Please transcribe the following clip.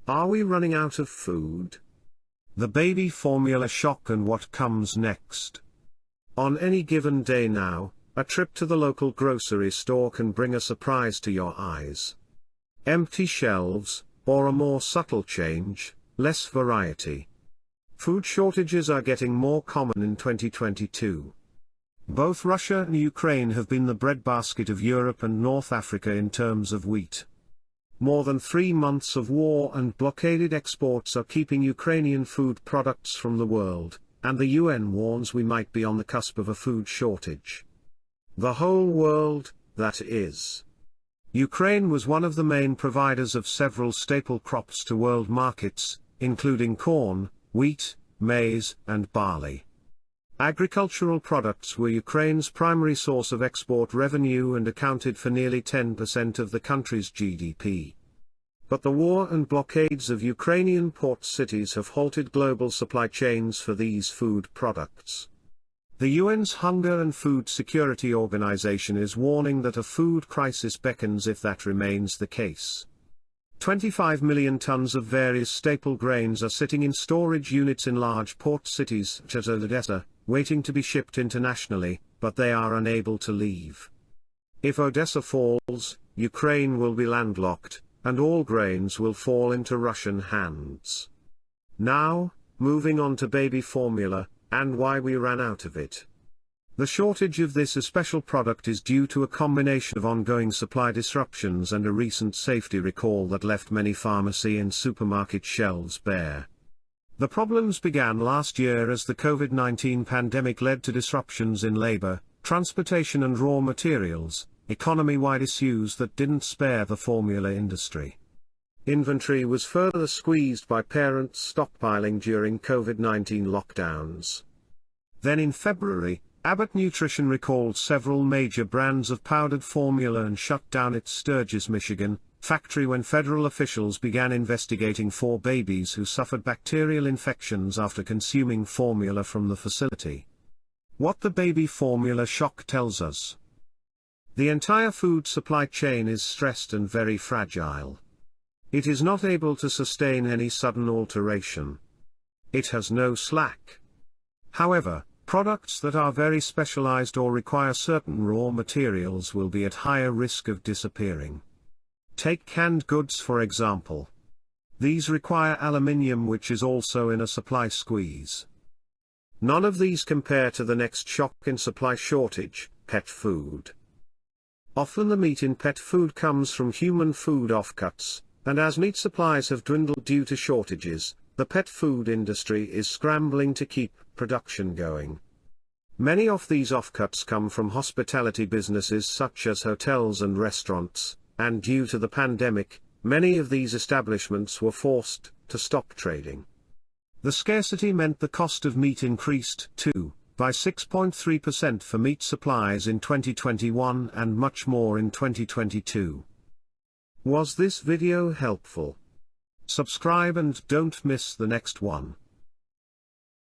Are we running out of food? The baby formula shock and what comes next. On any given day now, a trip to the local grocery store can bring a surprise to your eyes. Empty shelves, or a more subtle change, less variety. Food shortages are getting more common in 2022. Both Russia and Ukraine have been the breadbasket of Europe and North Africa in terms of wheat. More than 3 months of war and blockaded exports are keeping Ukrainian food products from the world, and the UN warns we might be on the cusp of a food shortage. The whole world, that is. Ukraine was one of the main providers of several staple crops to world markets, including corn, wheat, maize, and barley. Agricultural products were Ukraine's primary source of export revenue and accounted for nearly 10% of the country's GDP. But the war and blockades of Ukrainian port cities have halted global supply chains for these food products. The UN's Hunger and Food Security Organization is warning that a food crisis beckons if that remains the case. 25 million tons of various staple grains are sitting in storage units in large port cities such as Odessa, waiting to be shipped internationally, but they are unable to leave. If Odessa falls, Ukraine will be landlocked, and all grains will fall into Russian hands. Now, moving on to baby formula, and why we ran out of it. The shortage of this special product is due to a combination of ongoing supply disruptions and a recent safety recall that left many pharmacy and supermarket shelves bare. The problems began last year as the COVID-19 pandemic led to disruptions in labor, transportation and raw materials, economy-wide issues that didn't spare the formula industry. Inventory was further squeezed by parents stockpiling during COVID-19 lockdowns. Then in February, Abbott Nutrition recalled several major brands of powdered formula and shut down its Sturgis, Michigan, factory when federal officials began investigating 4 babies who suffered bacterial infections after consuming formula from the facility. What the baby formula shock tells us. The entire food supply chain is stressed and very fragile. It is not able to sustain any sudden alteration. It has no slack. However, products that are very specialized or require certain raw materials will be at higher risk of disappearing. Take canned goods for example. These require aluminium, which is also in a supply squeeze. None of these compare to the next shock in supply shortage, pet food. Often the meat in pet food comes from human food offcuts, and as meat supplies have dwindled due to shortages, the pet food industry is scrambling to keep production going. Many of these offcuts come from hospitality businesses such as hotels and restaurants, and due to the pandemic, many of these establishments were forced to stop trading. The scarcity meant the cost of meat increased too, by 6.3% for meat supplies in 2021 and much more in 2022. Was this video helpful? Subscribe and don't miss the next one.